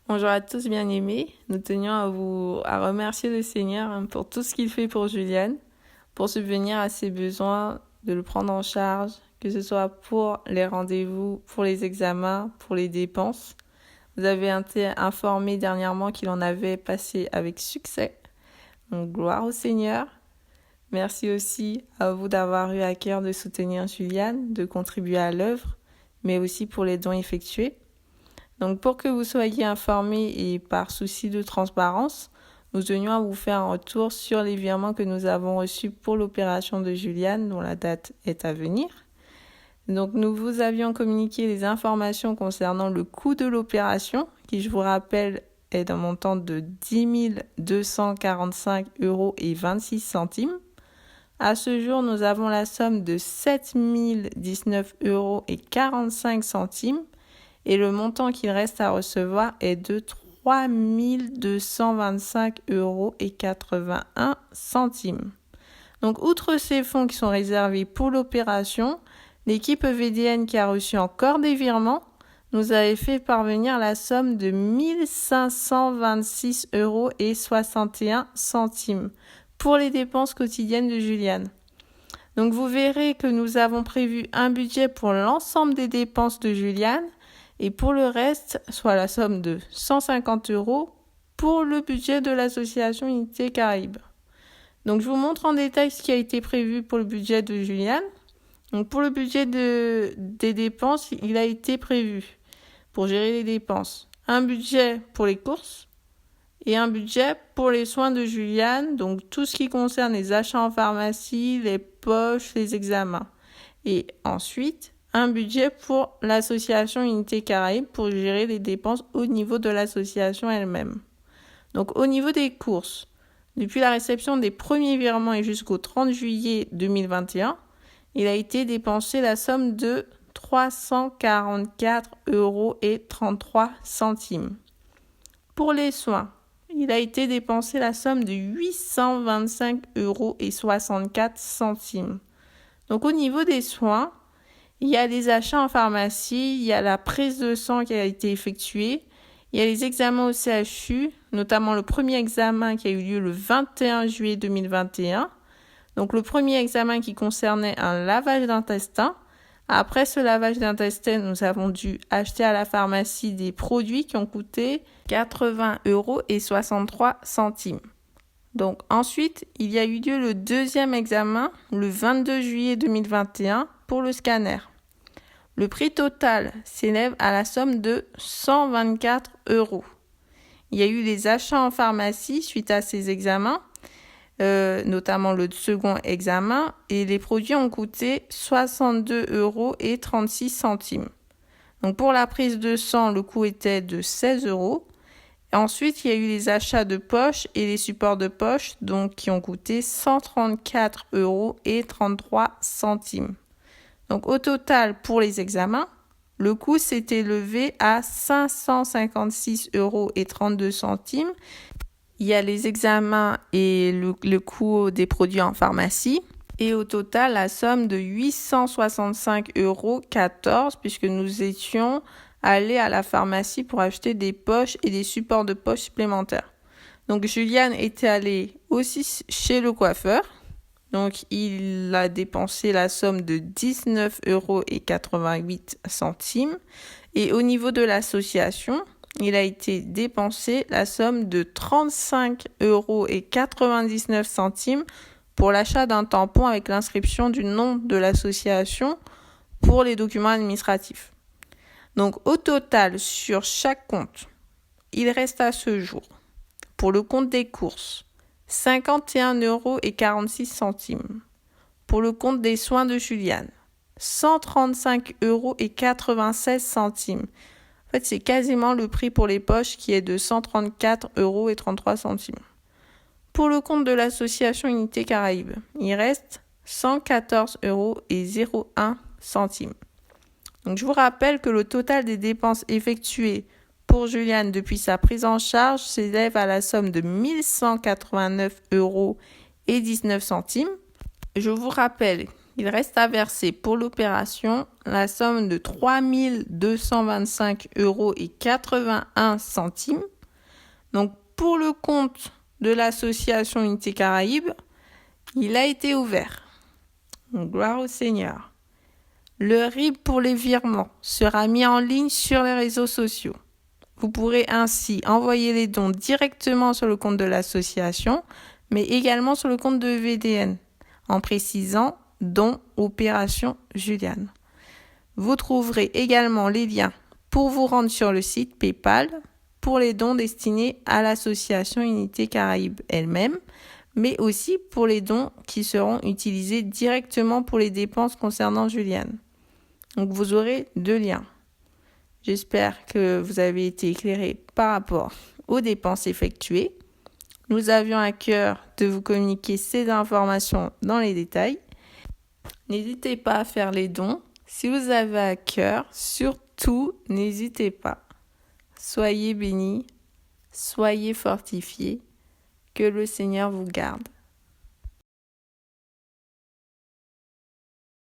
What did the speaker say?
Bonjour à tous bien-aimés, nous tenions à remercier le Seigneur pour tout ce qu'il fait pour Juliane, pour subvenir à ses besoins, de le prendre en charge, que ce soit pour les rendez-vous, pour les examens, pour les dépenses. Vous avez été informé dernièrement qu'il en avait passé avec succès. Donc gloire au Seigneur. Merci aussi à vous d'avoir eu à cœur de soutenir Juliane, de contribuer à l'œuvre, mais aussi pour les dons effectués. Donc pour que vous soyez informés et par souci de transparence, nous tenions à vous faire un retour sur les virements que nous avons reçus pour l'opération de Juliane, dont la date est à venir. Donc nous vous avions communiqué les informations concernant le coût de l'opération, qui je vous rappelle est d'un montant de 10 245,26 €. À ce jour, nous avons la somme de 7 019,45 € et le montant qu'il reste à recevoir est de 3 225,81 €. Donc, outre ces fonds qui sont réservés pour l'opération, l'équipe VDN qui a reçu encore des virements nous avait fait parvenir la somme de 1 526,61 € pour les dépenses quotidiennes de Juliane. Donc, vous verrez que nous avons prévu un budget pour l'ensemble des dépenses de Juliane et pour le reste, soit la somme de 150 € pour le budget de l'association Unité Caraïbes. Donc, je vous montre en détail ce qui a été prévu pour le budget de Juliane. Donc, pour le budget des dépenses, il a été prévu pour gérer les dépenses un budget pour les courses et un budget pour les soins de Juliane, donc tout ce qui concerne les achats en pharmacie, les poches, les examens. Et ensuite, un budget pour l'association Unité Caraïbes pour gérer les dépenses au niveau de l'association elle-même. Donc au niveau des courses, depuis la réception des premiers virements et jusqu'au 30 juillet 2021, il a été dépensé la somme de 344,33 €. Pour les soins, il a été dépensé la somme de 825,64 €. Donc au niveau des soins, il y a les achats en pharmacie, il y a la prise de sang qui a été effectuée, il y a les examens au CHU, notamment le premier examen qui a eu lieu le 21 juillet 2021. Donc le premier examen qui concernait un lavage d'intestin. Après ce lavage d'intestin, nous avons dû acheter à la pharmacie des produits qui ont coûté 80,63 €. Donc ensuite, il y a eu lieu le deuxième examen le 22 juillet 2021 pour le scanner. Le prix total s'élève à la somme de 124 €. Il y a eu les achats en pharmacie suite à ces examens, notamment le second examen, et les produits ont coûté 62,36 €. Donc pour la prise de sang, le coût était de 16 €. Ensuite, il y a eu les achats de poche et les supports de poche, donc qui ont coûté 134,33 €. Donc au total, pour les examens, le coût s'est élevé à 556,32 €. Il y a les examens et le coût des produits en pharmacie. Et au total, la somme de 865,14 € puisque nous étions allés à la pharmacie pour acheter des poches et des supports de poche supplémentaires. Donc Juliane était allée aussi chez le coiffeur. Donc il a dépensé la somme de 19,88 €. Et au niveau de l'association, il a été dépensé la somme de 35,99 € pour l'achat d'un tampon avec l'inscription du nom de l'association pour les documents administratifs. Donc au total, sur chaque compte, il reste à ce jour, pour le compte des courses, 51,46 €. Pour le compte des soins de Juliane, 135,96 €. En fait, c'est quasiment le prix pour les poches qui est de 134,33 €. Pour le compte de l'association Unité Caraïbes, il reste 114,01 €. Donc, je vous rappelle que le total des dépenses effectuées pour Juliane depuis sa prise en charge s'élève à la somme de 1 189,19 €. Je vous rappelle Il reste à verser pour l'opération la somme de 3 225,81 €. Donc, pour le compte de l'association Unité Caraïbes, il a été ouvert. Donc, gloire au Seigneur. Le RIB pour les virements sera mis en ligne sur les réseaux sociaux. Vous pourrez ainsi envoyer les dons directement sur le compte de l'association, mais également sur le compte de VDN, en précisant « Don Opération Juliane ». Vous trouverez également les liens pour vous rendre sur le site PayPal pour les dons destinés à l'association Unité Caraïbes elle-même, mais aussi pour les dons qui seront utilisés directement pour les dépenses concernant Juliane. Donc vous aurez 2 liens. J'espère que vous avez été éclairés par rapport aux dépenses effectuées. Nous avions à cœur de vous communiquer ces informations dans les détails. N'hésitez pas à faire les dons. Si vous avez à cœur, surtout, n'hésitez pas. Soyez bénis, soyez fortifiés, que le Seigneur vous garde.